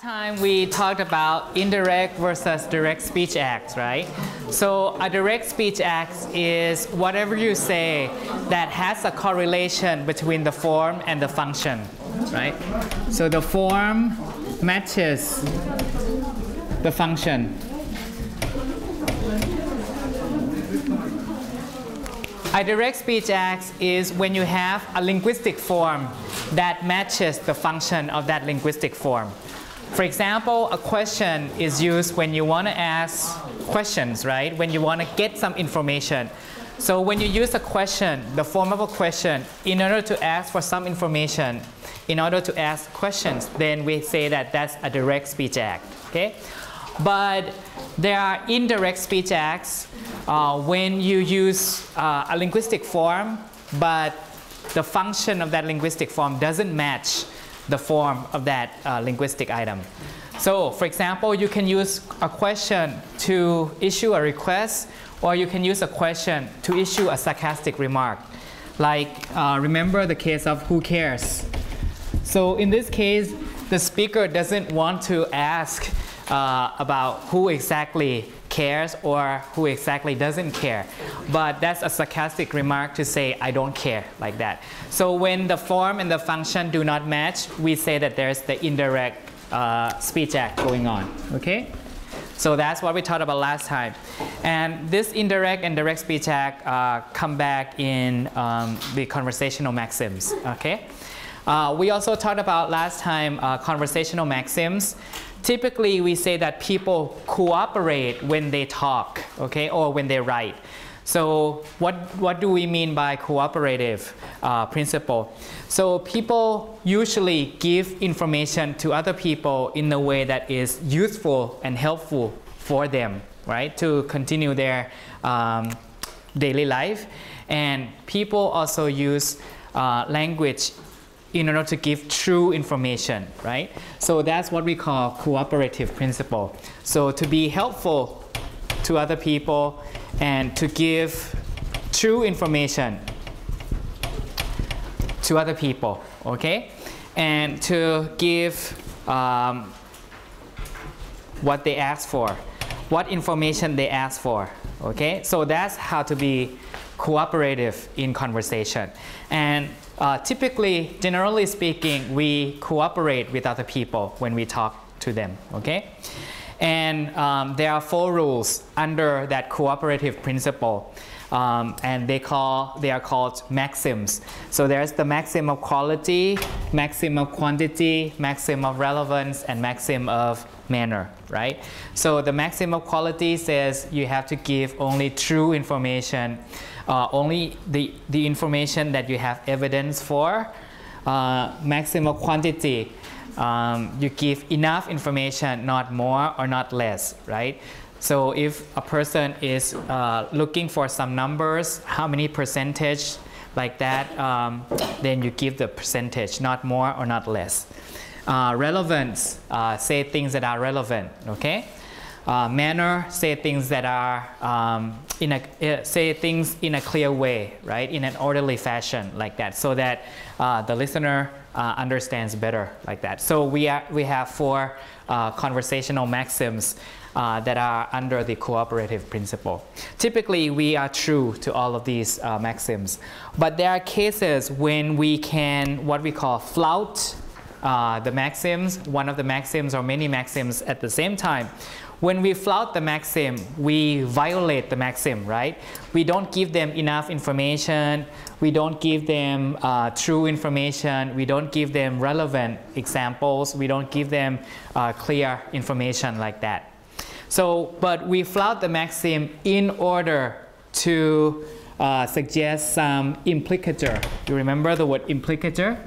time we talked about indirect versus direct speech acts, right? So a direct speech act is whatever you say that has a correlation between the form and the function, right? So the form matches the function. A direct speech act is when you have a linguistic form that matches the function of that linguistic form. For example, a question is used when you want to ask questions, right? When you want to get some information. So when you use a question, the form of a question, in order to ask for some information, in order to ask questions, then we say that that's a direct speech act, okay? But there are indirect speech acts when you use a linguistic form, but the function of that linguistic form doesn't match the form of that linguistic item. So, for example, you can use a question to issue a request, or you can use a question to issue a sarcastic remark. Like, remember the case of who cares? So in this case, the speaker doesn't want to ask about who exactly cares or who exactly doesn't care. But that's a sarcastic remark to say, I don't care, like that. So when the form and the function do not match, we say that there's the indirect speech act going on, okay? So that's what we talked about last time. And this indirect and direct speech act come back in the conversational maxims, okay? We also talked about last time conversational maxims. Typically, we say that people cooperate when they talk, okay, or when they write. So what do we mean by cooperative principle? So people usually give information to other people in a way that is useful and helpful for them, right, to continue their daily life. And people also use language in order to give true information, right? So that's what we call cooperative principle. So to be helpful to other people and to give true information to other people, okay? And to give what they ask for, what information they ask for, okay? So that's how to be cooperative in conversation. And typically, generally speaking, we cooperate with other people when we talk to them, okay? And there are 4 rules under that cooperative principle, and they are called maxims. So there's the maxim of quality, maxim of quantity, maxim of relevance, and maxim of manner, right? So the maxim of quality says you have to give only true information, only the information that you have evidence for. Maxim of quantity, you give enough information, not more or not less, right? So if a person is looking for some numbers, how many percentage, like that, then you give the percentage, not more or not less. Relevance, say things that are relevant, okay? Manner, say things that are say things in a clear way, right? In an orderly fashion, like that, so that the listener understands better, like that. So we have 4 conversational maxims that are under the cooperative principle. Typically, we are true to all of these maxims, but there are cases when we can what we call flout the maxims, one of the maxims or many maxims at the same time. When we flout the maxim, we violate the maxim, right? We don't give them enough information. We don't give them true information. We don't give them relevant examples. We don't give them clear information, like that. So, but we flout the maxim in order to suggest some implicature. You remember the word implicature?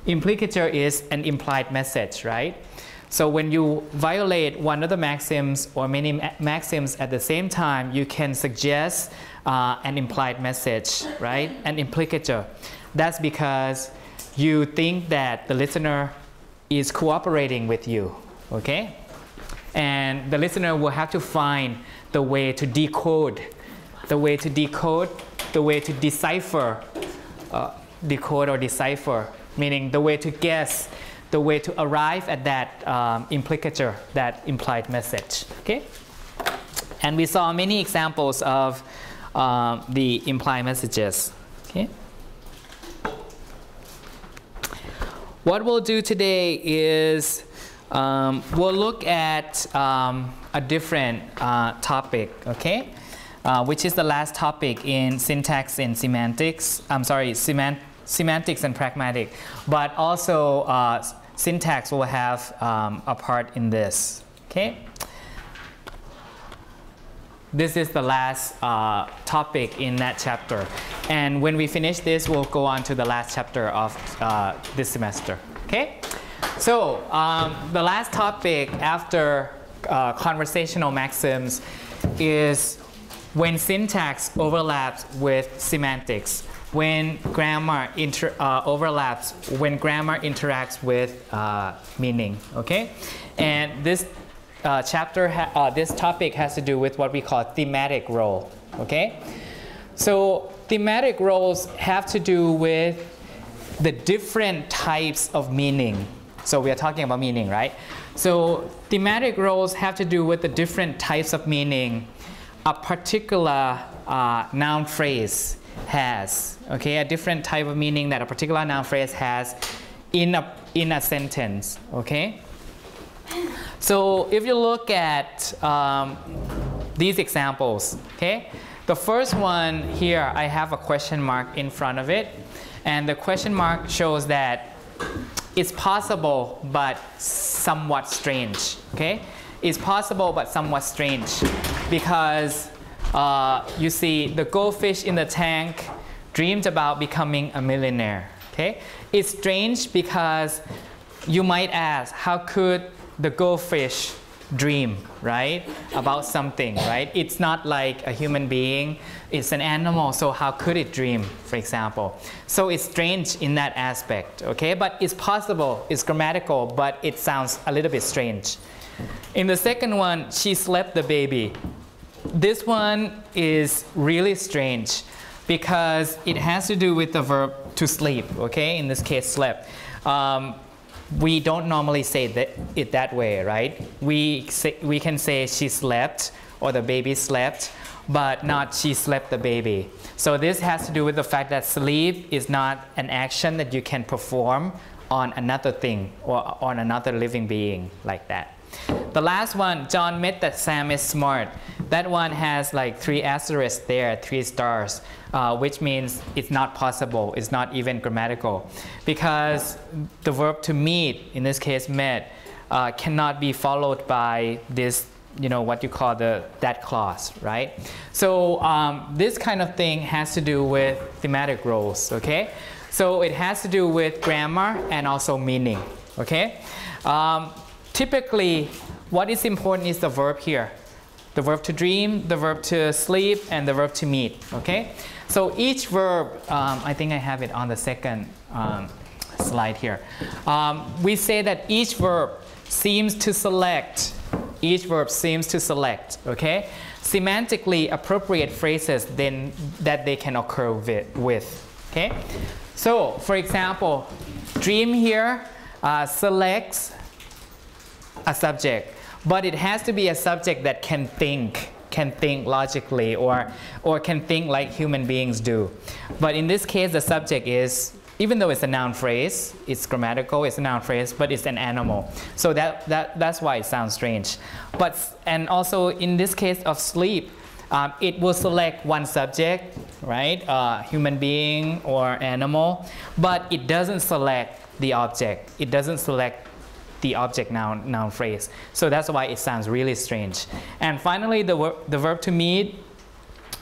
Implicature is an implied message, right? So when you violate one of the maxims or many maxims at the same time, you can suggest an implied message, right? An implicature. That's because you think that the listener is cooperating with you, okay? And the listener will have to find the way to decode, the way to decipher, decode or decipher, meaning the way to guess the way to arrive at that implicature, that implied message. Okay? And we saw many examples of the implied messages. Okay? What we'll do today is we'll look at a different topic, okay? Which is the last topic in syntax and semantics. I'm sorry, semantics and pragmatics. But also syntax will have a part in this, okay? This is the last topic in that chapter. And when we finish this, we'll go on to the last chapter of this semester, okay? So the last topic after conversational maxims is when syntax overlaps with semantics, when grammar overlaps, when grammar interacts with meaning, okay? And this this topic has to do with what we call thematic role, okay? So thematic roles have to do with the different types of meaning. So we are talking about meaning, right? So thematic roles have to do with the different types of meaning a particular noun phrase has, okay? A different type of meaning that a particular noun phrase has in a sentence, okay? So if you look at these examples, okay? The first one here, I have a question mark in front of it. And the question mark shows that it's possible but somewhat strange, okay? It's possible but somewhat strange because you see the goldfish in the tank dreamed about becoming a millionaire, okay? It's strange because you might ask, how could the goldfish dream, right, about something, right? It's not like a human being, it's an animal, so how could it dream, for example? So it's strange in that aspect, okay? But it's possible, it's grammatical, but it sounds a little bit strange. In the second one, she slept the baby. This one is really strange because it has to do with the verb to sleep, okay? In this case, slept. We don't normally say it that way, right? We can say she slept or the baby slept, but not she slept the baby. So this has to do with the fact that sleep is not an action that you can perform on another thing or on another living being like that. The last one, John met that Sam is smart. That one has like 3 asterisks there, 3 stars, which means it's not possible, it's not even grammatical. Because the verb to meet, in this case met, cannot be followed by this, you know, what you call that clause, right? So this kind of thing has to do with thematic roles, okay? So it has to do with grammar and also meaning, okay? Typically, what is important is the verb here. The verb to dream, the verb to sleep, and the verb to meet, okay? So each verb, I think I have it on the second slide here. We say that each verb seems to select, okay? Semantically appropriate phrases then that they can occur with, okay? So, for example, dream here selects a subject, but it has to be a subject that can think logically or can think like human beings do. But in this case, the subject is, even though it's a noun phrase, it's grammatical, it's a noun phrase, but it's an animal. So that's why it sounds strange. And also in this case of sleep, it will select one subject, right? Human being or animal, but it doesn't select the object. It doesn't select the object noun phrase. So that's why it sounds really strange. And finally, the verb to meet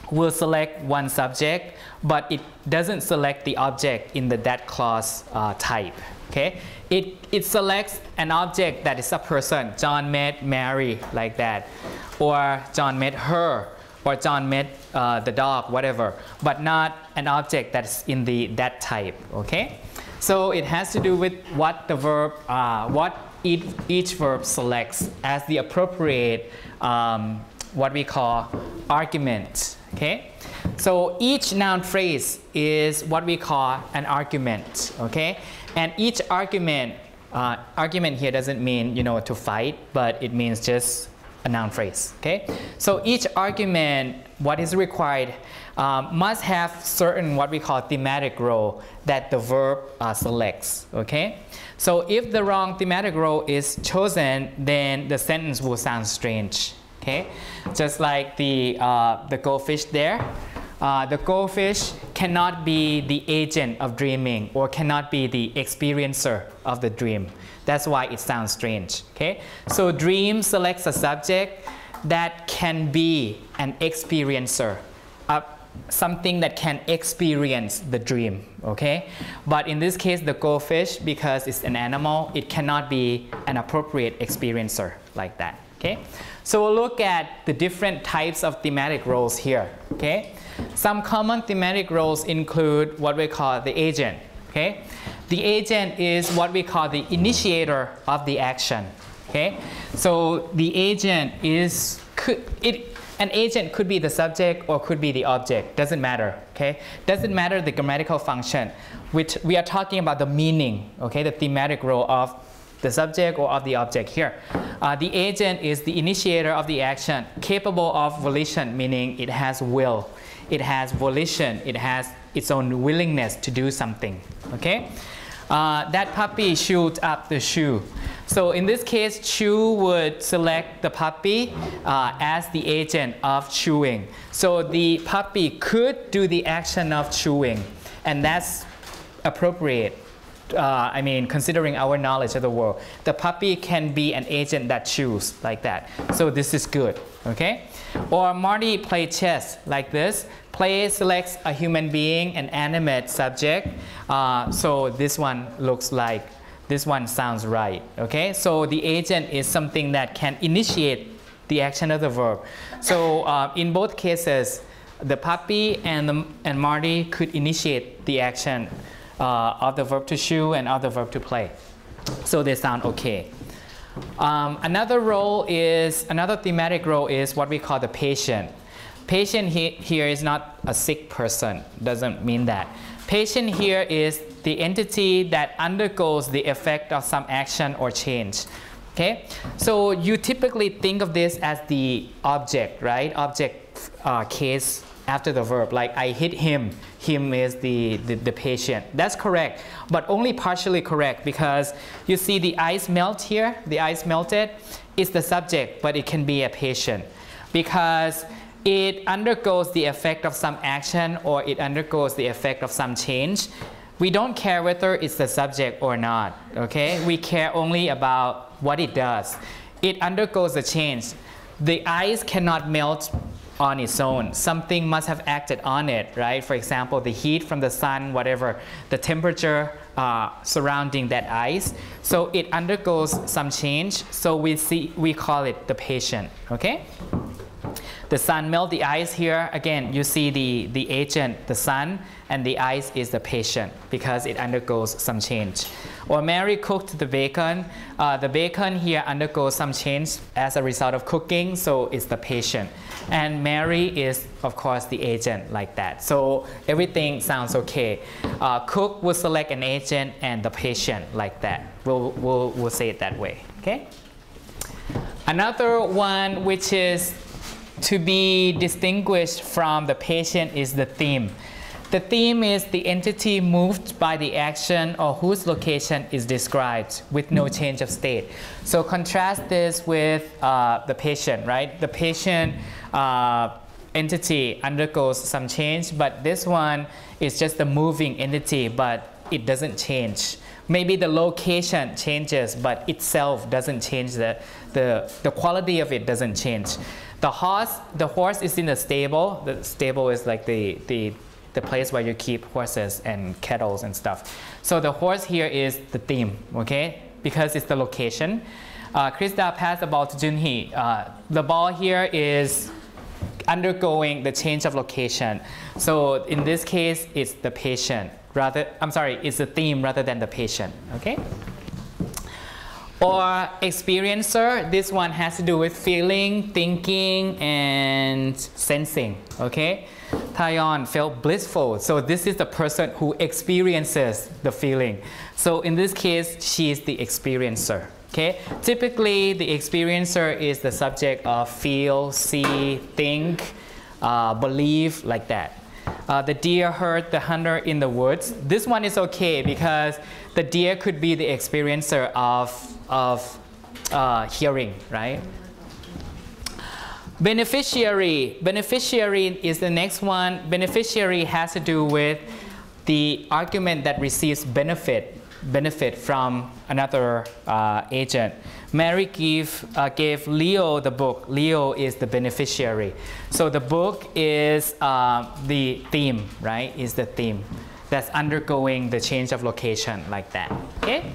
will select one subject, but it doesn't select the object in the that clause type, okay? It selects an object that is a person. John met Mary, like that. Or John met her, or John met the dog, whatever, but not an object that's in the that type, okay? So it has to do with what the verb, what each verb selects as the appropriate, what we call argument, okay? So each noun phrase is what we call an argument, okay? And each argument Argument here doesn't mean, to fight, but it means just a noun phrase, okay? So each argument, what is required, must have certain what we call thematic role that the verb selects, okay? So if the wrong thematic role is chosen, then the sentence will sound strange, okay? Just like the goldfish there. The goldfish cannot be the agent of dreaming or cannot be the experiencer of the dream. That's why it sounds strange, okay? So dream selects a subject that can be an experiencer, something that can experience the dream, okay? But in this case, the goldfish, because it's an animal, it cannot be an appropriate experiencer like that, okay? So we'll look at the different types of thematic roles here, okay? Some common thematic roles include what we call the agent, okay? The agent is what we call the initiator of the action, okay? So the agent is, an agent could be the subject or could be the object, doesn't matter, okay? Doesn't matter the grammatical function, which we are talking about the meaning, okay? The thematic role of the subject or of the object here. The agent is the initiator of the action, capable of volition, meaning it has will. It has volition, it has its own willingness to do something, okay? That puppy chewed up the shoe. So in this case, chew would select the puppy as the agent of chewing. So the puppy could do the action of chewing, and that's appropriate. Considering our knowledge of the world, the puppy can be an agent that chews like that. So this is good, okay? Or Marty played chess like this. Play selects a human being, an animate subject. So this one looks like, this one sounds right, okay? So the agent is something that can initiate the action of the verb. So in both cases, the puppy and Marty could initiate the action of the verb to chew and of the verb to play. So they sound okay. Another thematic role is what we call the patient. Patient here is not a sick person, doesn't mean that. Patient here is the entity that undergoes the effect of some action or change. Okay? So you typically think of this as the object, right? Object case after the verb, like I hit him. Him is the patient. That's correct, but only partially correct, because you see the ice melt here, the ice melted, is the subject, but it can be a patient because it undergoes the effect of some action or it undergoes the effect of some change. We don't care whether it's the subject or not, okay? We care only about what it does. It undergoes a change. The ice cannot melt on its own. Something must have acted on it, right? For example, the heat from the sun, whatever, the temperature surrounding that ice. So it undergoes some change. So we call it the patient, okay? The sun melts the ice here. Again, you see the agent, the sun, and the ice is the patient because it undergoes some change. Or Mary cooked the bacon. The bacon here undergoes some change as a result of cooking, so it's the patient. And Mary is, of course, the agent like that. So everything sounds okay. Cook will select an agent and the patient like that. We'll say it that way, okay? Another one which is to be distinguished from the patient is the theme. The theme is the entity moved by the action or whose location is described with no change of state. So contrast this with the patient, right? The patient entity undergoes some change, but this one is just a moving entity, but it doesn't change. Maybe the location changes, but itself doesn't change. The quality of it doesn't change. The horse is in the stable. The stable is like the place where you keep horses and kettles and stuff. So the horse here is the theme, okay? Because it's the location. Krista passed the ball to Junhee. The ball here is undergoing the change of location. So in this case, it's the patient it's the theme rather than the patient, okay? Or experiencer, this one has to do with feeling, thinking, and sensing, okay? Taeyeon felt blissful. So this is the person who experiences the feeling. So in this case, she is the experiencer. Okay? Typically, the experiencer is the subject of feel, see, think, believe, like that. The deer heard the hunter in the woods. This one is okay because the deer could be the experiencer of hearing, right? Beneficiary. Beneficiary is the next one. Beneficiary has to do with the argument that receives benefit from another agent. Mary gave Leo the book. Leo is the beneficiary. So the book is the theme, right? Is the theme that's undergoing the change of location, like that. Okay.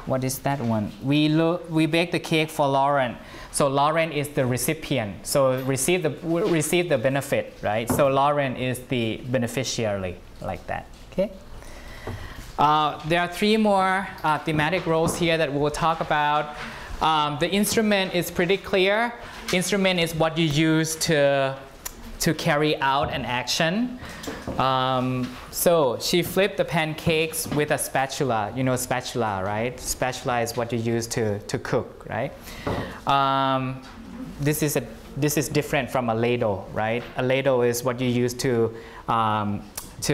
What is that one? We bake the cake for Lauren. So Lauren is the recipient. So receive the benefit, right? So Lauren is the beneficiary, like that. Okay. There are 3 more thematic roles here that we'll talk about. The instrument is pretty clear. Instrument is what you use to carry out an action. So she flipped the pancakes with a spatula. You know spatula, right? Spatula is what you use to cook, right? This is different from a ladle, right? A ladle is what you use to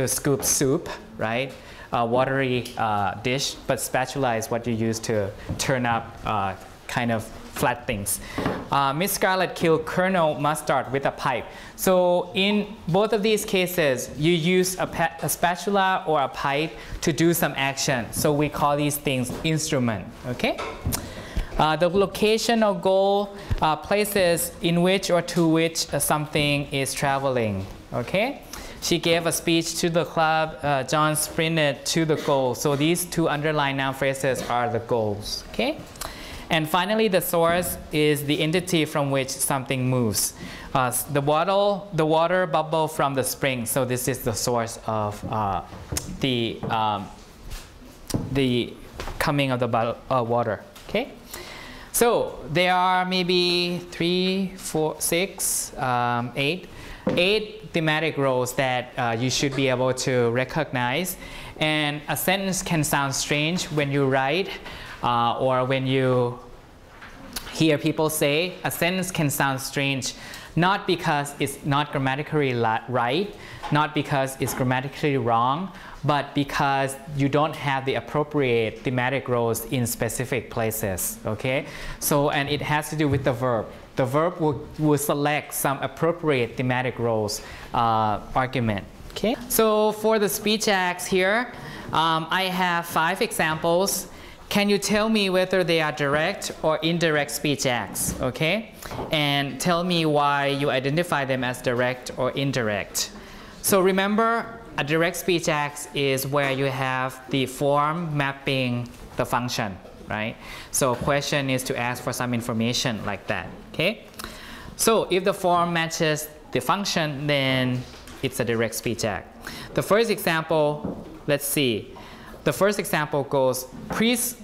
scoop soup, right? Watery dish, but spatula is what you use to turn up kind of flat things. Miss Scarlett killed Colonel Mustard with a pipe. So in both of these cases, you use a spatula or a pipe to do some action. So we call these things instrument, okay? The location or goal, places in which or to which something is traveling, okay? She gave a speech to the club. John sprinted to the goal. So these 2 underlined noun phrases are the goals, okay? And finally, the source is the entity from which something moves. The water bubble from the spring. So this is the source of the coming of the water, okay? So there are maybe 3, 4, 6, 8 thematic roles that you should be able to recognize. And a sentence can sound strange when you write or when you hear people say. A sentence can sound strange not because it's not grammatically right, not because it's grammatically wrong, but because you don't have the appropriate thematic roles in specific places, okay? So, and it has to do with the verb. The verb will select some appropriate thematic roles argument, okay? So for the speech acts here, I have 5 examples. Can you tell me whether they are direct or indirect speech acts, okay? And tell me why you identify them as direct or indirect. So remember, a direct speech act is where you have the form mapping the function, right? So a question is to ask for some information like that, okay? So if the form matches the function, then it's a direct speech act. The first example, let's see. The first example goes, please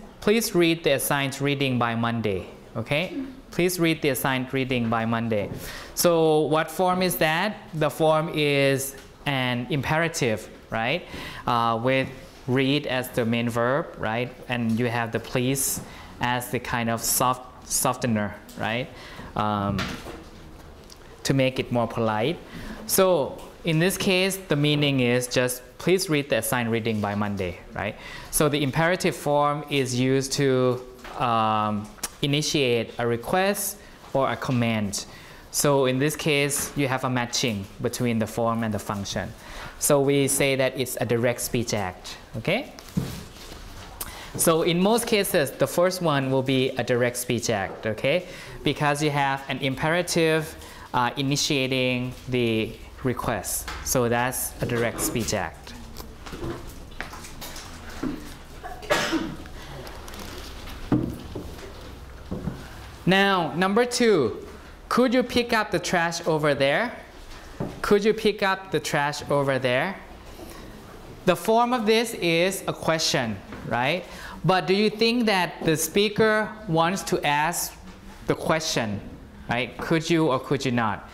read the assigned reading by Monday, okay? Please read the assigned reading by Monday. So what form is that? The form is an imperative, right? With read as the main verb, right? And you have the please as the kind of softener, right? To make it more polite. So in this case, the meaning is just please read the assigned reading by Monday, right? So the imperative form is used to initiate a request or a command. So in this case, you have a matching between the form and the function. So we say that it's a direct speech act, okay? So in most cases, the first one will be a direct speech act, okay? Because you have an imperative initiating the request. So that's a direct speech act. Now, number 2, could you pick up the trash over there? Could you pick up the trash over there? The form of this is a question, right? But do you think that the speaker wants to ask the question, right? Could you or could you not?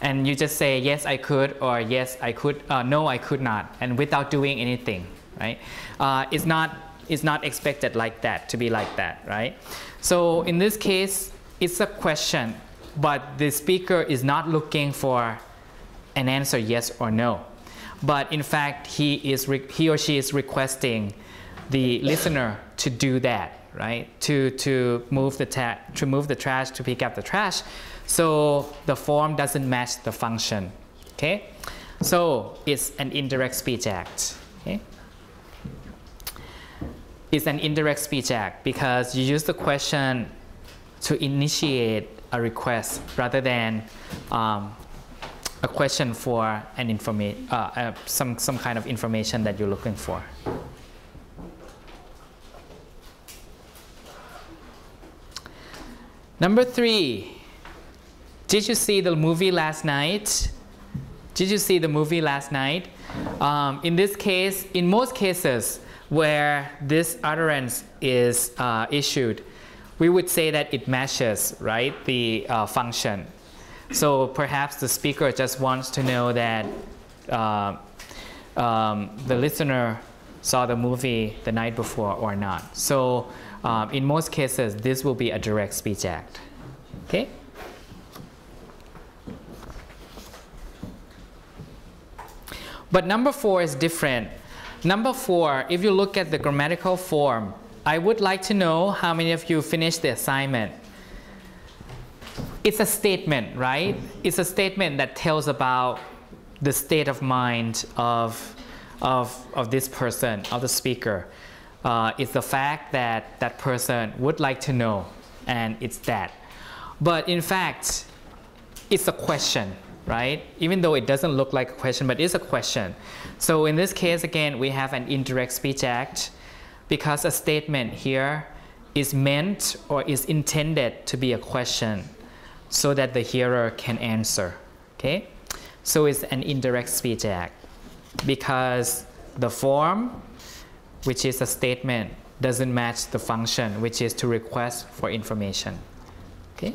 and you just say yes I could, or yes I could, no I could not, and without doing anything, right? It's not expected like that, to be like that, right? So in this case, it's a question, but the speaker is not looking for an answer yes or no, but in fact he or she is requesting the listener to do that, right? To move the trash, to pick up the trash. So the form doesn't match the function. Okay, so it's an indirect speech act. Okay, it's an indirect speech act because you use the question to initiate a request rather than a question for an some kind of information that you're looking for. Number 3, did you see the movie last night? Did you see the movie last night? In this case, in most cases where this utterance is issued, we would say that it matches, right, the function. So perhaps the speaker just wants to know that the listener saw the movie the night before or not. So in most cases, this will be a direct speech act. Okay? But number 4 is different. Number 4, if you look at the grammatical form, I would like to know how many of you finished the assignment. It's a statement, right? It's a statement that tells about the state of mind of this person, of the speaker. It's the fact that that person would like to know, and it's that. But in fact, it's a question, right? Even though it doesn't look like a question, but it's a question. So in this case, again, we have an indirect speech act because a statement here is meant or is intended to be a question so that the hearer can answer. Okay? So it's an indirect speech act because the form, which is a statement, doesn't match the function, which is to request for information. Okay?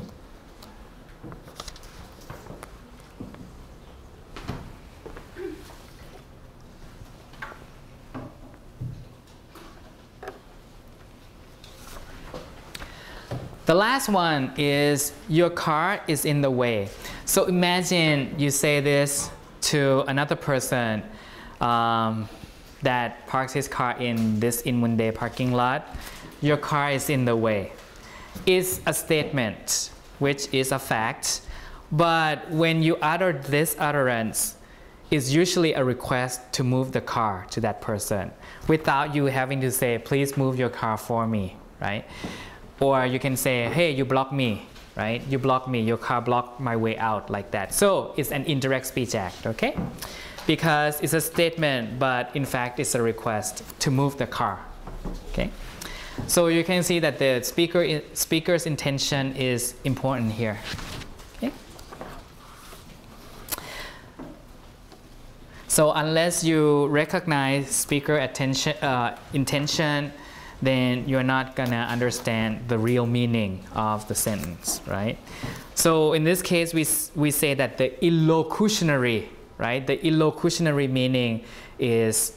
The last one is your car is in the way. So imagine you say this to another person that parks his car in this Inmunde parking lot. Your car is in the way. It's a statement, which is a fact. But when you utter this utterance, it's usually a request to move the car to that person without you having to say, please move your car for me, right? Or you can say, hey, you block me, right? You block me, your car blocked my way out, like that. So it's an indirect speech act, okay? Because it's a statement, but in fact it's a request to move the car, okay? So you can see that the speaker's intention is important here, okay? So unless you recognize speaker intention, then you're not gonna understand the real meaning of the sentence, right? So in this case, we say that the illocutionary, right? The illocutionary meaning is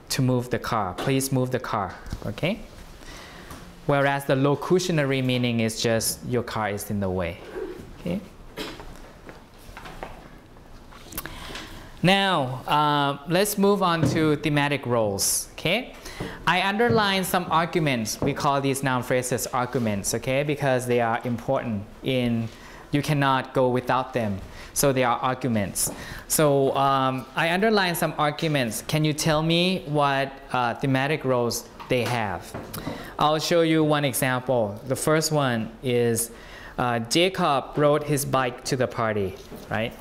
to move the car. Please move the car, okay? Whereas the locutionary meaning is just your car is in the way, okay? Now, let's move on to thematic roles, okay? I underline some arguments. We call these noun phrases arguments, okay? Because they are important you cannot go without them. So they are arguments. So I underline some arguments. Can you tell me what thematic roles they have? I'll show you one example. The first one is Jacob rode his bike to the party, right?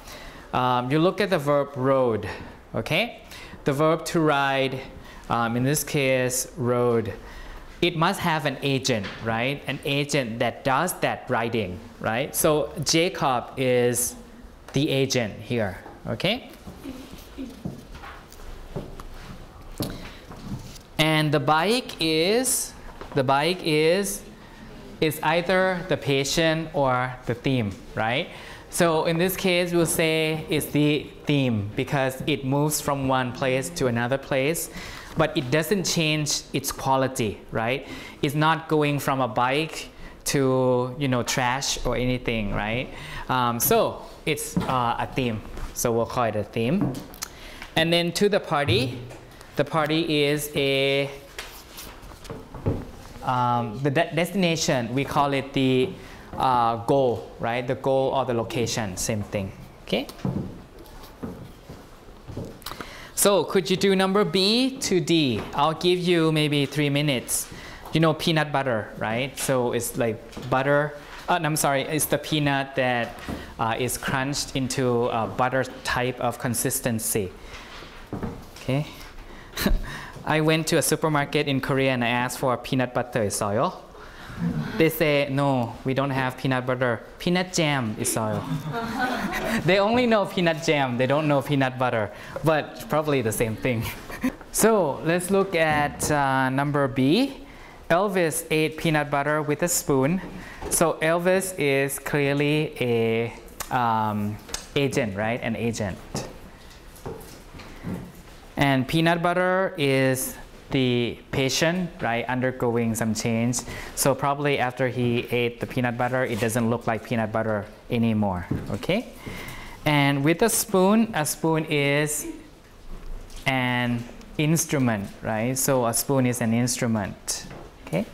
You look at the verb rode, okay? The verb to ride, in this case, rode, it must have an agent, right? An agent that does that riding, right? So Jacob is the agent here, okay? And the bike is either the patient or the theme, right? So in this case, we'll say it's the theme because it moves from one place to another place, but it doesn't change its quality, right? It's not going from a bike to, you know, trash or anything, right? So it's a theme. So we'll call it a theme. And then to the party is a the destination. We call it the goal, right? The goal or the location, same thing. Okay. So could you do number B to D? I'll give you maybe 3 minutes. You know peanut butter, right? So it's like butter. I'm sorry, it's the peanut that is crunched into a butter type of consistency. Okay. I went to a supermarket in Korea and I asked for peanut butter is oil. They say, no, we don't have peanut butter. Peanut jam is oil. They only know peanut jam. They don't know peanut butter, but probably the same thing. So let's look at number B. Elvis ate peanut butter with a spoon. So Elvis is clearly a agent, right? An agent. And peanut butter is the patient, right, undergoing some change. So probably after he ate the peanut butter, it doesn't look like peanut butter anymore, okay? And with a spoon is an instrument, right? So a spoon is an instrument, okay?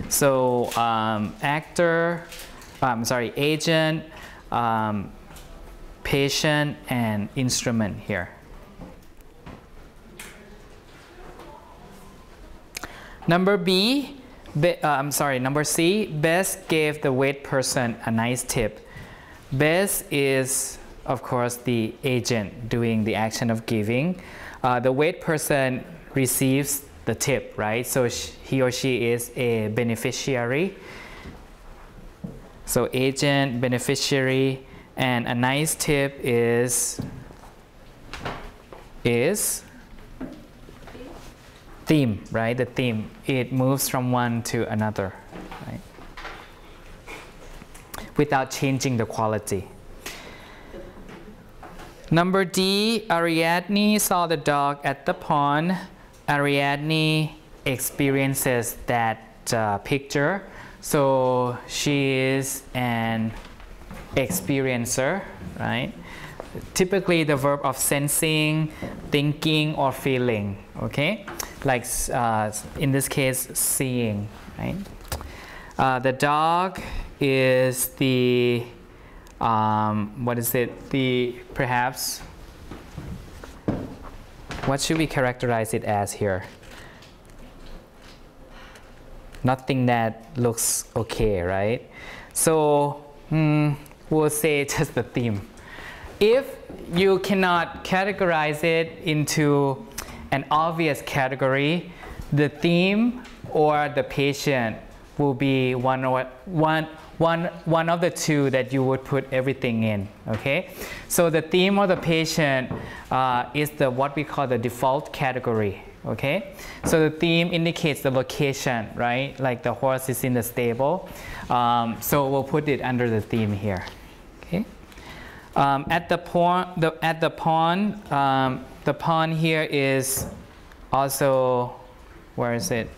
So agent, patient, and instrument here. Number C, Bess gave the wait person a nice tip. Bess is, of course, the agent doing the action of giving. The wait person receives the tip, right? So he or she is a beneficiary. So agent, beneficiary, and a nice tip is theme, right? The theme. It moves from one to another, right? Without changing the quality. Number D, Ariadne saw the dog at the pond. Ariadne experiences that picture. So she is an experiencer, right? Typically the verb of sensing, thinking, or feeling, okay? Like in this case, seeing, right? The dog is the, perhaps, what should we characterize it as here? Nothing that looks okay, right? So we'll say just the theme. If you cannot categorize it into an obvious category, the theme or the patient will be one of the two that you would put everything in, okay? So the theme or the patient is what we call the default category, okay? So the theme indicates the location, right? Like the horse is in the stable. So we'll put it under the theme here, okay? At the pond here is also, where is it?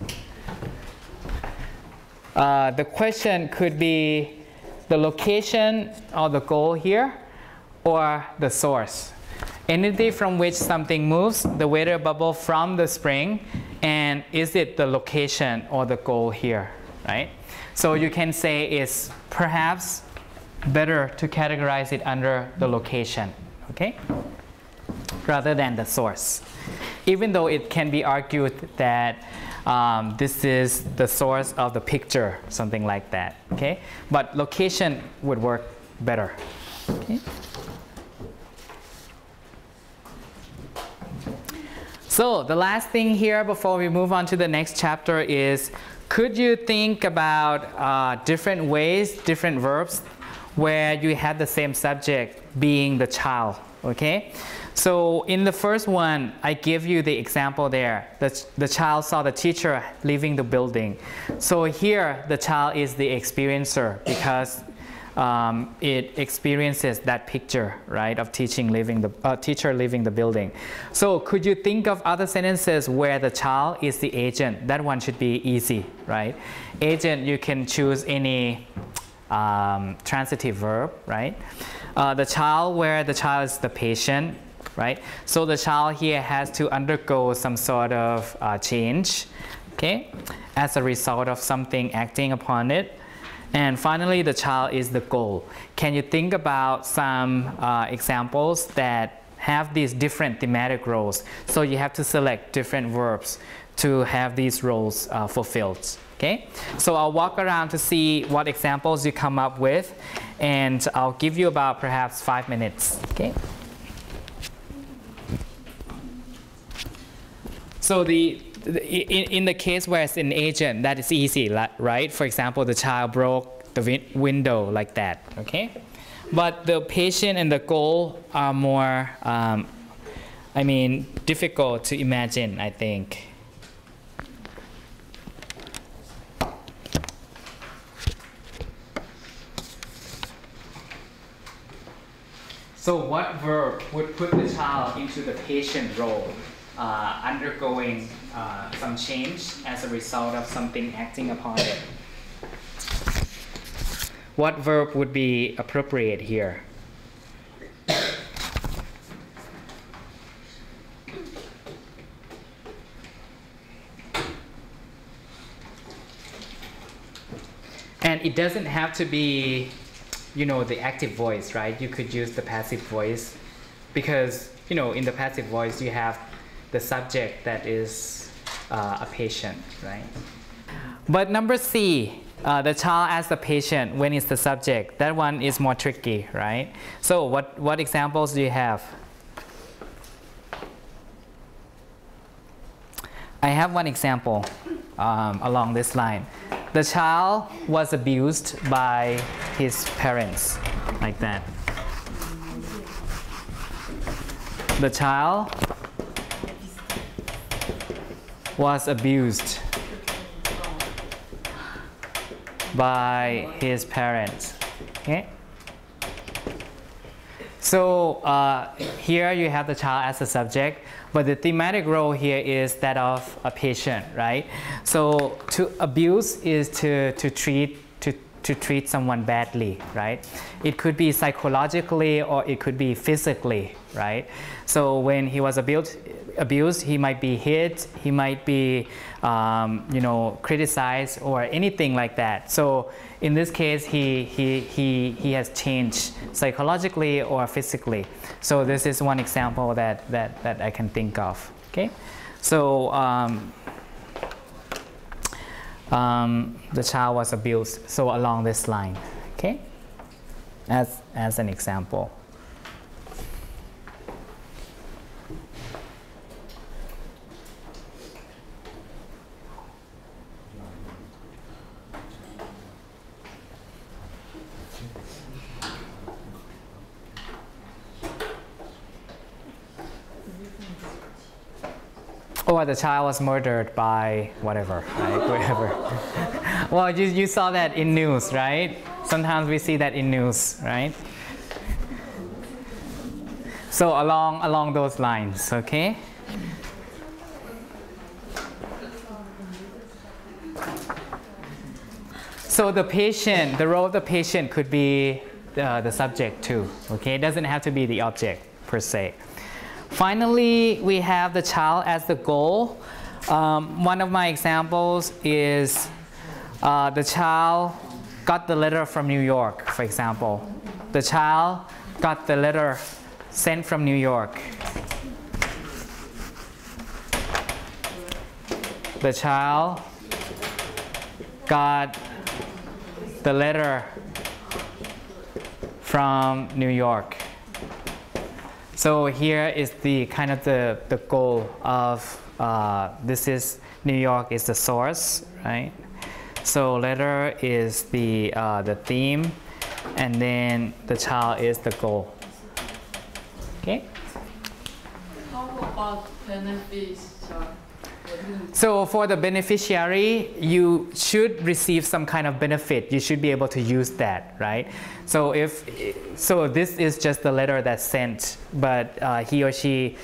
The question could be the location or the goal here, or the source. Entity from which something moves, the water bubble from the spring, and is it the location or the goal here, right? So you can say it's perhaps better to categorize it under the location, okay? Rather than the source. Even though it can be argued that this is the source of the picture, something like that, okay? But location would work better, okay? So the last thing here before we move on to the next chapter is, could you think about different ways, different verbs, where you have the same subject being the child, okay? So in the first one, I give you the example there. The child saw the teacher leaving the building. So here, the child is the experiencer because it experiences that picture, right, of teacher leaving the building. So could you think of other sentences where the child is the agent? That one should be easy, right? Agent, you can choose any transitive verb, right? The child, where the child is the patient, right? So the child here has to undergo some sort of change, okay, as a result of something acting upon it. And finally, the child is the goal. Can you think about some examples that have these different thematic roles? So you have to select different verbs to have these roles fulfilled. Okay? So I'll walk around to see what examples you come up with, and I'll give you about perhaps 5 minutes. Okay? So in the case where it's an agent, that is easy, right? For example, the child broke the window like that, okay? But the patient and the goal are more, difficult to imagine, I think. So what verb would put the child into the patient role? Undergoing some change as a result of something acting upon it. What verb would be appropriate here? And it doesn't have to be, the active voice, right? You could use the passive voice because, in the passive voice you have the subject that is a patient, right? But number C, the child as the patient when it's the subject, that one is more tricky, right? So what examples do you have? I have one example along this line. The child was abused by his parents, like that. The child was abused by his parents. Okay? So here you have the child as a subject, but the thematic role here is that of a patient, right? So to abuse is to treat someone badly, right? It could be psychologically or it could be physically, right? So when he was abused, he might be hit, he might be criticized or anything like that. So in this case, he has changed psychologically or physically. So this is one example that I can think of. Okay, so the child was abused. So along this line, okay, as an example. Or the child was murdered by whatever, right? Whatever. Well, you saw that in news, right? Sometimes we see that in news, right? So along those lines, okay? So the patient, the role of the patient could be the subject too, okay? It doesn't have to be the object per se. Finally, we have the child as the goal. One of my examples is the child got the letter from New York, for example. The child got the letter sent from New York. The child got the letter from New York. So here is the kind of the goal of this is New York is the source, right? So letter is the theme, and then the child is the goal. Okay. How about beneficial? So for the beneficiary, you should receive some kind of benefit. You should be able to use that, right? So this is just the letter that's sent, but he or she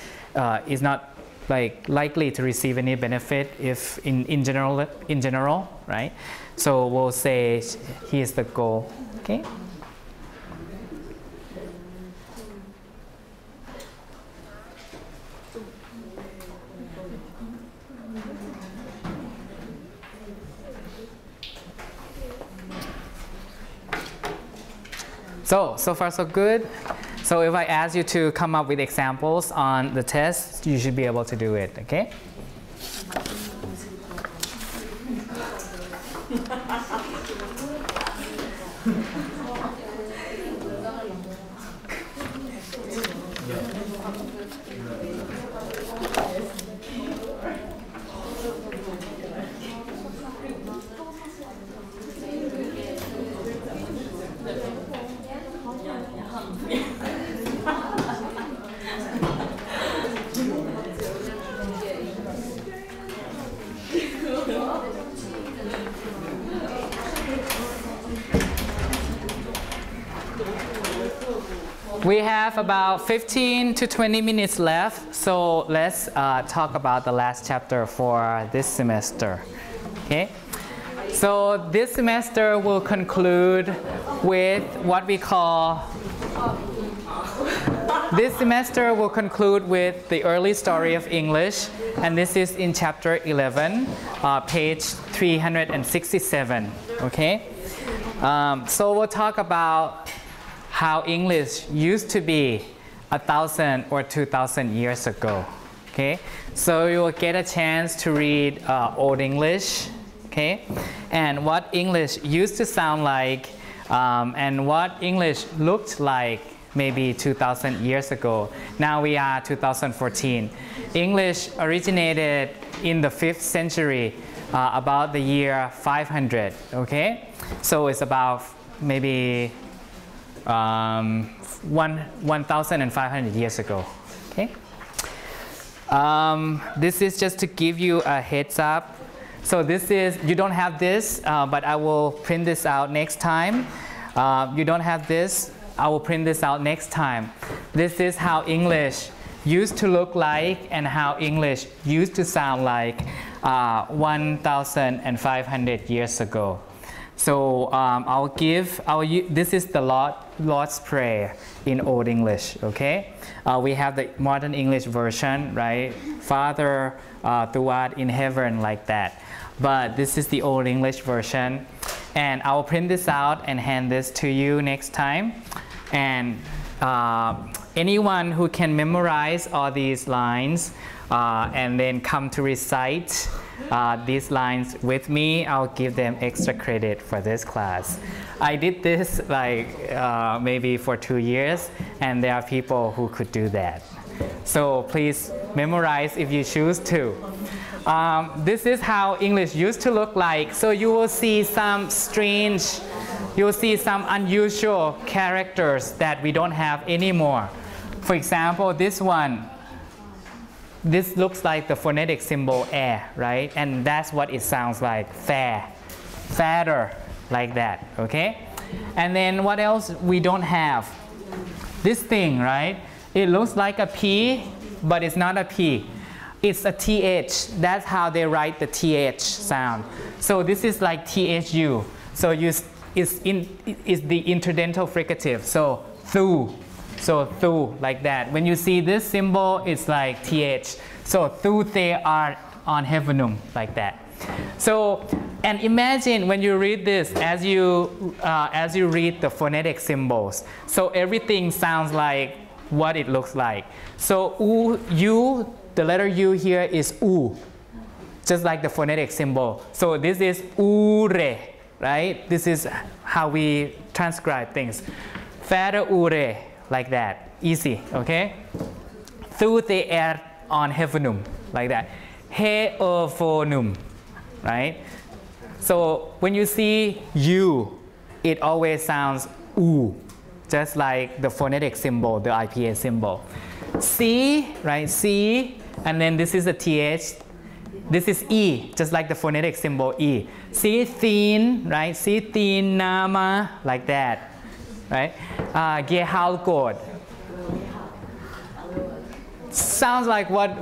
is not likely to receive any benefit if in general, right? So we'll say he is the goal. Okay. So far so good. So if I ask you to come up with examples on the test, you should be able to do it, okay? We have about 15 to 20 minutes left, so let's talk about the last chapter for this semester. Okay? So this semester will conclude with what we call the early story of English, and this is in chapter 11, page 367. Okay? So we'll talk about how English used to be 1,000 or 2,000 years ago. Okay, so you will get a chance to read Old English, okay, and what English used to sound like, and what English looked like maybe 2,000 years ago. Now we are 2014. English originated in the 5th century, about the year 500. Okay, so it's about maybe 1,500 years ago. Okay. This is just to give you a heads up. So this is, you don't have this, but I will print this out next time. You don't have this, I will print this out next time. This is how English used to look like and how English used to sound like 1,500 years ago. So this is the Lord's Prayer in Old English, okay? We have the modern English version, right? Father, thou art in heaven, like that. But this is the Old English version. And I will print this out and hand this to you next time. And anyone who can memorize all these lines and then come to recite these lines with me, I'll give them extra credit for this class. I did this maybe for 2 years, and there are people who could do that. So please memorize if you choose to. This is how English used to look like. So you will see some unusual characters that we don't have anymore. For example, this one. This looks like the phonetic symbol air, right? And that's what it sounds like, fair, fatter, like that, okay? And then what else we don't have? This thing, right? It looks like a P, but it's not a P. It's a TH. That's how they write the TH sound. So this is like THU. So it's the interdental fricative. So thu. So thu, like that. When you see this symbol, it's like TH. So thu they are on heavenum, like that. So, and imagine when you read this, as you read the phonetic symbols. So everything sounds like what it looks like. So U, the letter U here is U, just like the phonetic symbol. So this is ure, right? This is how we transcribe things. Fada ure. Like that, easy, okay? Thu the air on heavenum, like that. He phonum, right? So when you see U, it always sounds U, just like the phonetic symbol, the IPA symbol. C, right? C, and then this is the TH. This is E, just like the phonetic symbol E. Si thin, right? Si thin nama, like that, right? Ge hal god. Sounds like what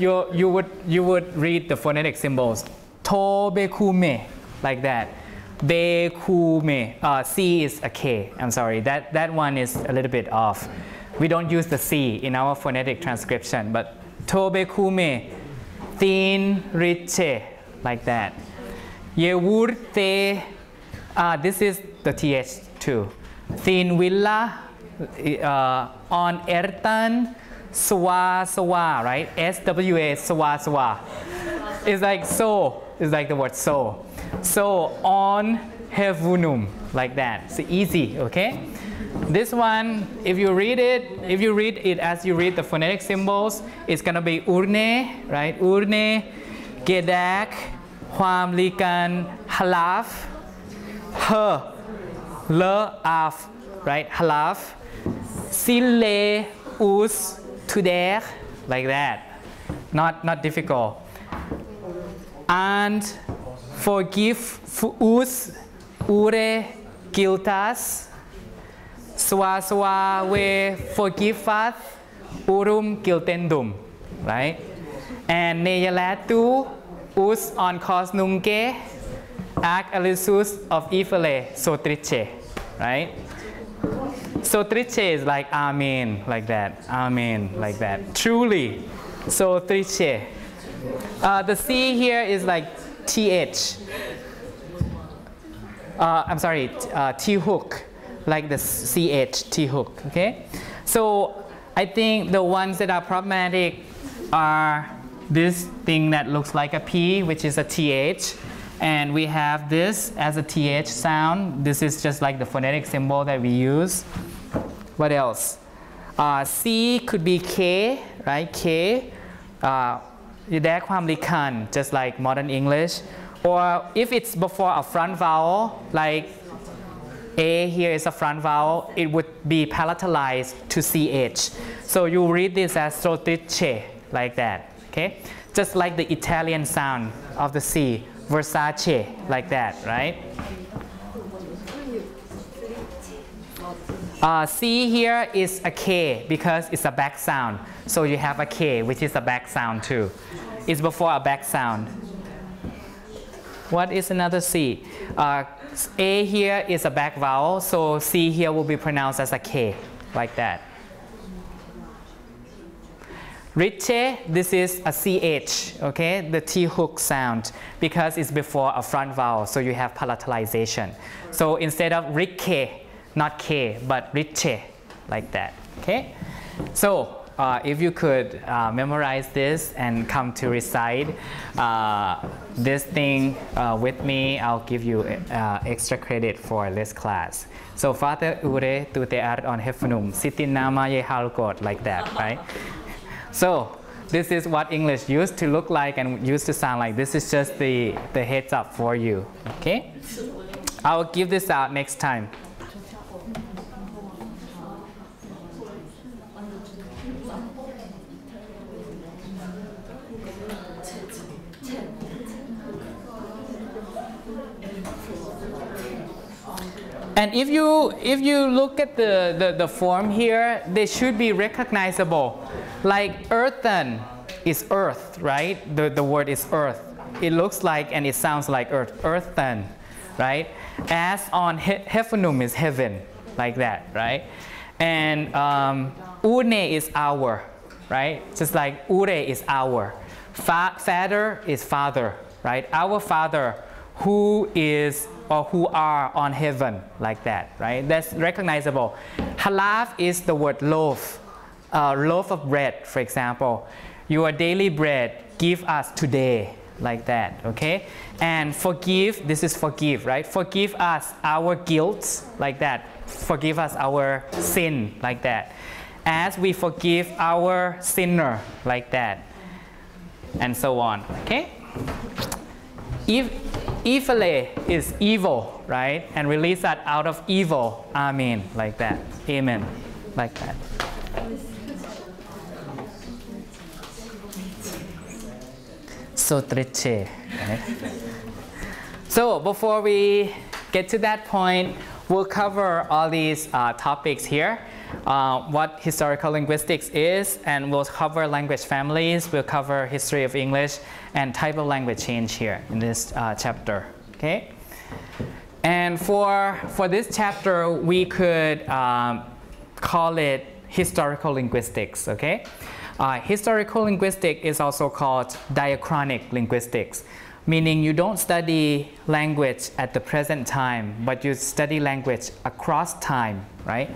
you would read the phonetic symbols. To be kume, like that. Be kume. C is a K. I'm sorry. That one is a little bit off. We don't use the C in our phonetic transcription, but to be kume. Thin riche, like that. Yewurte, this is the TH too. Thin villa, on ertan, swa, right? SWA, swa. It's like so, it's like the word so. So, on hevunum, like that. It's easy, okay? This one, if you read it as you read the phonetic symbols, it's gonna be urne, right? Urne, gedak, hwam likan, halaf, her, le, af, right? Halaf, sille, us, tuder, like that. Not difficult. And forgive, us, ure, giltas. Swa we forgive us, urum giltendum, right? And neyalatu us on cos nunge, ac alisus of ifale sotriche, right? Sotriche is like amen, like that. Amen, like that. Truly, sotriche. The C here is like th. I'm sorry, T hook. Like the CH, T hook, okay? So I think the ones that are problematic are this thing that looks like a P, which is a TH, and we have this as a TH sound. This is just like the phonetic symbol that we use. What else? C could be K, right? K. Just like modern English. Or if it's before a front vowel, like A here is a front vowel, it would be palatalized to CH. So you read this as sotrice, like that, okay? Just like the Italian sound of the C, Versace, like that, right? C here is a K because it's a back sound. So you have a K, which is a back sound too. It's before a back sound. What is another C? A here is a back vowel, so C here will be pronounced as a K, like that. Riche, this is a CH, okay, the T hook sound, because it's before a front vowel, so you have palatalization. So instead of Rike, not K, but Riche, like that, okay? So if you could memorize this and come to recite this thing with me, I'll give you extra credit for this class. So Father ure tu te art on hefnum, sitin nama ye halgot, like that, right? So this is what English used to look like and used to sound like. This is just the heads up for you, okay? I'll give this out next time. And if you look at the form here, they should be recognizable. Like earthen is earth, right? The word is earth. It looks like and it sounds like earth, earthen, right? As on heavenum is heaven, like that, right? And une is our, right? Just like ure is our. Father is father, right? Our Father who is or who are on heaven, like that, right? That's recognizable. Halaf is the word loaf, loaf of bread, for example. Your daily bread, give us today, like that, okay? And forgive, this is forgive, right? Forgive us our guilt, like that. Forgive us our sin, like that. As we forgive our sinner, like that. And so on, okay? Ifale is evil, right? And release us out of evil. Amen, like that. Amen, like that. Sotriche. Right? So before we get to that point, we'll cover all these topics here. What historical linguistics is, and we'll cover language families, we'll cover history of English, and type of language change here in this chapter. Okay? And for this chapter, we could call it historical linguistics. Okay? Historical linguistics is also called diachronic linguistics, meaning you don't study language at the present time, but you study language across time, right?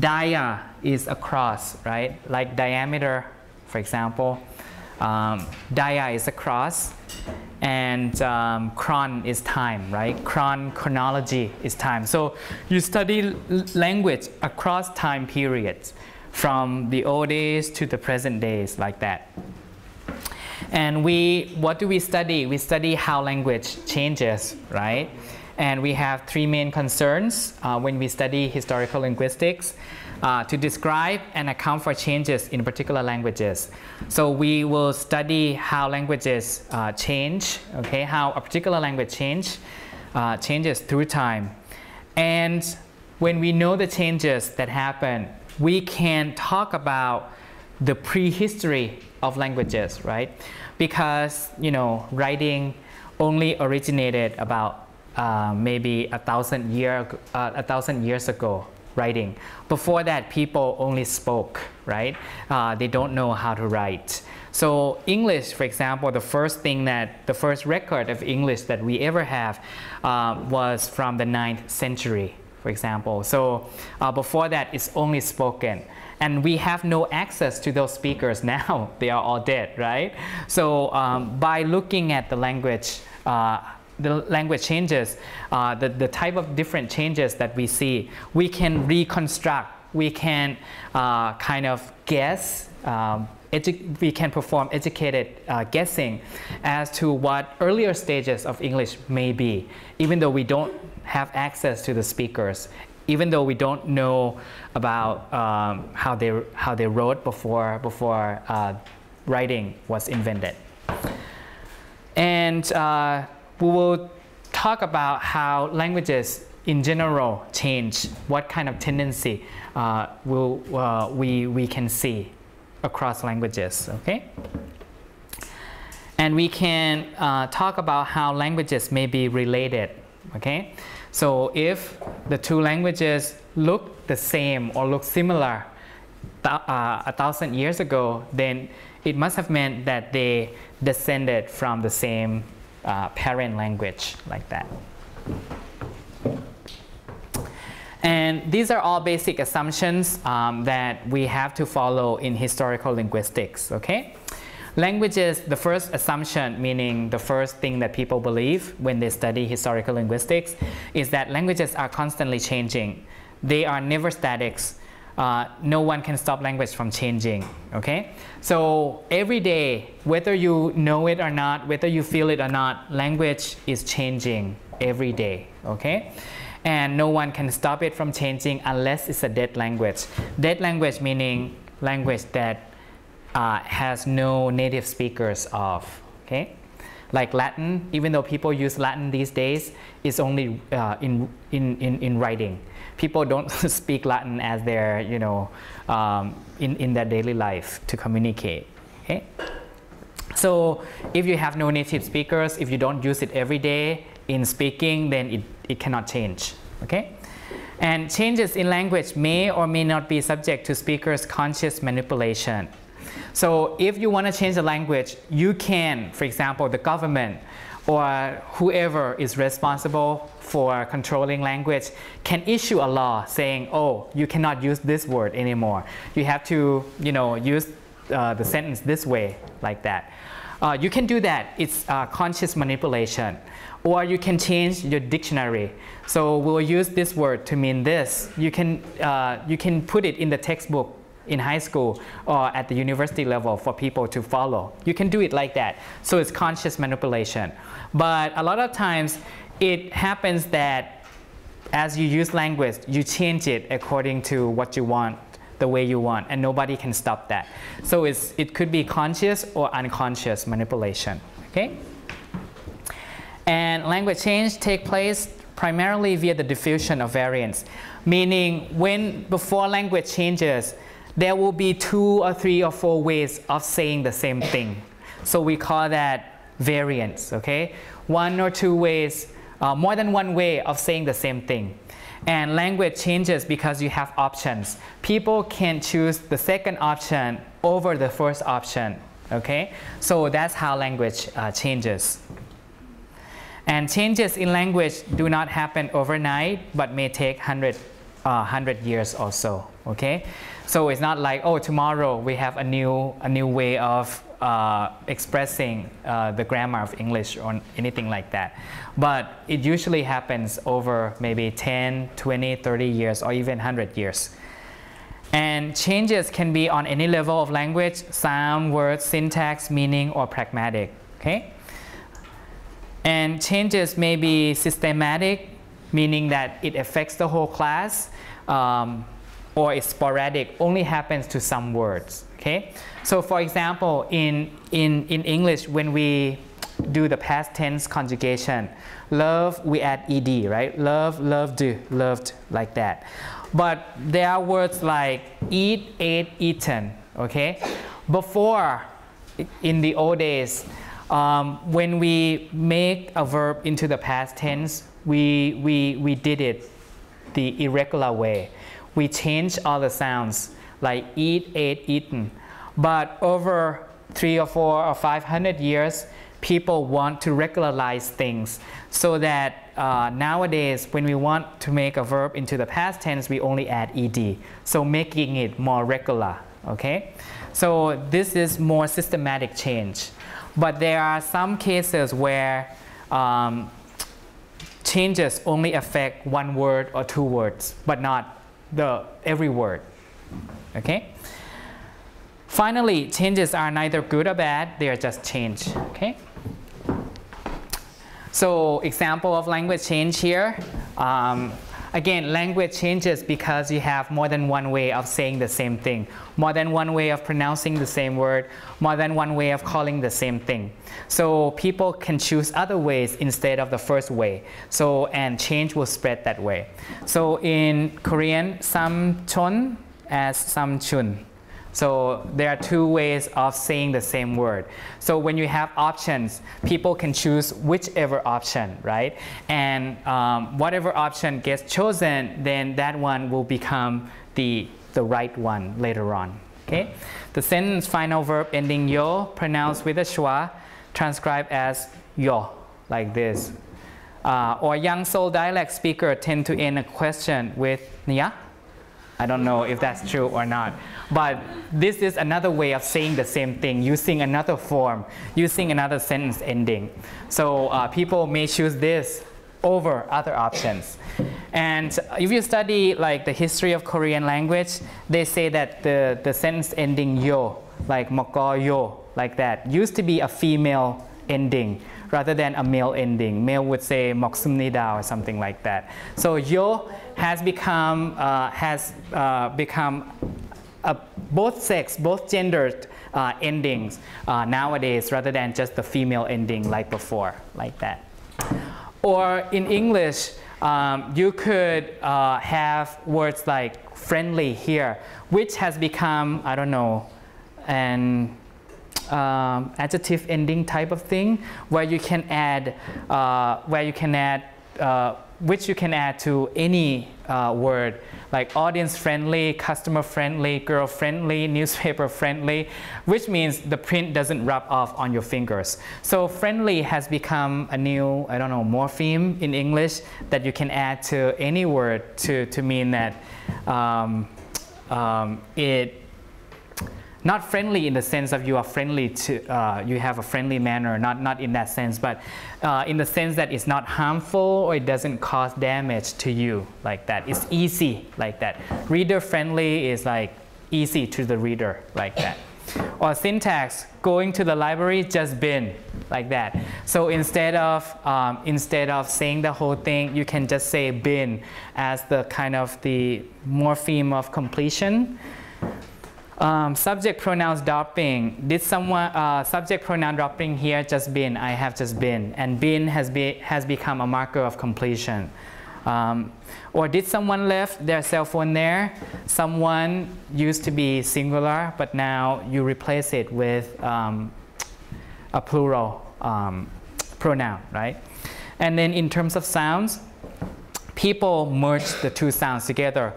Dia is across, right? Like diameter, for example. Dia is across, and chron is time, right? Chronology is time. So you study language across time periods, from the old days to the present days, like that. And what do we study? We study how language changes, right? And we have three main concerns when we study historical linguistics: to describe and account for changes in particular languages. So we will study how languages change, okay? How a particular language changes through time. And when we know the changes that happen, we can talk about the prehistory of languages, right? Because, you know, writing only originated about maybe 1,000 years ago, writing. Before that, people only spoke, right? They don't know how to write. So English, for example, the first record of English that we ever have was from the 9th century, for example. So before that, it's only spoken. And we have no access to those speakers now. They are all dead, right? So by looking at the language changes, the type of different changes that we see, we can reconstruct, we can kind of guess, we can perform educated guessing as to what earlier stages of English may be, even though we don't have access to the speakers, even though we don't know about how they wrote before writing was invented. And we will talk about how languages in general change, what kind of tendency we can see across languages, okay? And we can talk about how languages may be related, okay? So if the two languages look the same or look similar 1,000 years ago, then it must have meant that they descended from the same parent language, like that. And these are all basic assumptions that we have to follow in historical linguistics, okay? Languages, the first assumption, meaning the first thing that people believe when they study historical linguistics, is that languages are constantly changing. They are never statics. No one can stop language from changing, okay? So every day, whether you know it or not, whether you feel it or not, language is changing every day, okay? And no one can stop it from changing unless it's a dead language. Dead language meaning language that has no native speakers of, okay? Like Latin, even though people use Latin these days, it's only in writing. People don't speak Latin as their, you know, in their daily life to communicate, okay? So if you have no native speakers, if you don't use it every day in speaking, then it cannot change, okay? And changes in language may or may not be subject to speakers' conscious manipulation. So if you want to change the language, you can, for example, the government or whoever is responsible for controlling language can issue a law saying, oh, you cannot use this word anymore. You have to, you know, use the sentence this way, like that. You can do that. It's conscious manipulation. Or you can change your dictionary. So we'll use this word to mean this. You can put it in the textbook in high school or at the university level for people to follow. You can do it like that. So it's conscious manipulation. But a lot of times it happens that as you use language, you change it according to what you want, the way you want, and nobody can stop that. So it could be conscious or unconscious manipulation. Okay? And language change take place primarily via the diffusion of variants, meaning before language changes, there will be 2 or 3 or 4 ways of saying the same thing. So we call that variants, okay? 1 or 2 ways, more than 1 way of saying the same thing. And language changes because you have options. People can choose the second option over the first option, okay? So that's how language changes. And changes in language do not happen overnight, but may take 100 years or so, okay? So it's not like, oh, tomorrow we have a new way of expressing the grammar of English or anything like that. But it usually happens over maybe 10, 20, 30 years or even 100 years. And changes can be on any level of language: sound, words, syntax, meaning, or pragmatic, okay? And changes may be systematic, meaning that it affects the whole class, or it's sporadic, only happens to some words, okay? So for example, in English, when we do the past tense conjugation, love, we add ed, right? Love, loved, loved, like that. But there are words like eat, ate, eaten, okay? Before, in the old days, when we make a verb into the past tense, we did it the irregular way. We changed all the sounds, like eat, ate, eaten. But over 300 or 400 or 500 years, people want to regularize things, so that nowadays, when we want to make a verb into the past tense, we only add ed, so making it more regular, okay? So this is more systematic change. But there are some cases where changes only affect 1 word or 2 words, but not every word, okay? Finally, changes are neither good or bad, they are just change, okay? So example of language change here. Again, language changes because you have more than 1 way of saying the same thing, more than 1 way of pronouncing the same word, more than 1 way of calling the same thing. So people can choose other ways instead of the first way. So, and change will spread that way. So in Korean, samchon as samchun. So there are 2 ways of saying the same word. So when you have options, people can choose whichever option, right? And whatever option gets chosen, then that one will become the right one later on, okay? The sentence final verb ending yo, pronounced with a schwa, transcribed as yo, like this. Or young Seoul dialect speaker tend to end a question with nya. I don't know if that's true or not. But this is another way of saying the same thing, using another form, using another sentence ending. So people may choose this over other options. And if you study like the history of Korean language, they say that the sentence ending yo, like moko yo, like that, used to be a female ending rather than a male ending. Male would say moksumnida or something like that. So yo has become both sex, both gendered endings nowadays, rather than just the female ending like before, like that. Or in English, you could have words like friendly here, which has become, I don't know, an adjective ending type of thing, where you can add, which you can add to any word, like audience friendly, customer friendly, girl friendly, newspaper friendly, which means the print doesn't rub off on your fingers. So friendly has become a new, I don't know, morpheme in English that you can add to any word to mean that not friendly in the sense of you are friendly to, you have a friendly manner, not in that sense, but in the sense that it's not harmful or it doesn't cause damage to you, like that. It's easy, like that. Reader friendly is like easy to the reader, like that. Or syntax, going to the library, just been, like that. So instead of saying the whole thing, you can just say been as the kind of the morpheme of completion. Subject pronouns dropping. Did someone, subject pronoun dropping here, just been, I have just been. And been has become a marker of completion. Or did someone left their cell phone there? Someone used to be singular, but now you replace it with a plural pronoun, right? And then in terms of sounds, people merge the two sounds together.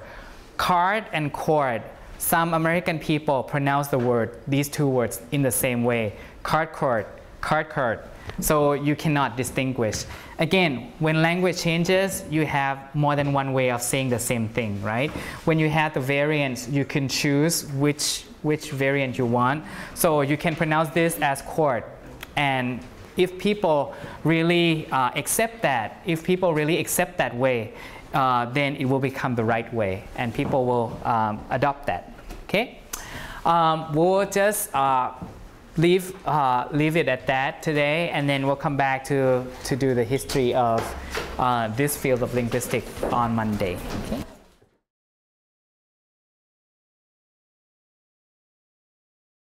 Card and cord. Some American people pronounce these two words in the same way. Card cord, card card. So you cannot distinguish. Again, when language changes, you have more than one way of saying the same thing, right? When you have the variants, you can choose which variant you want. So you can pronounce this as cord. And if people really accept that, way, then it will become the right way, and people will adopt that. Okay, we'll just leave it at that today, and then we'll come back to do the history of this field of linguistics on Monday. Okay.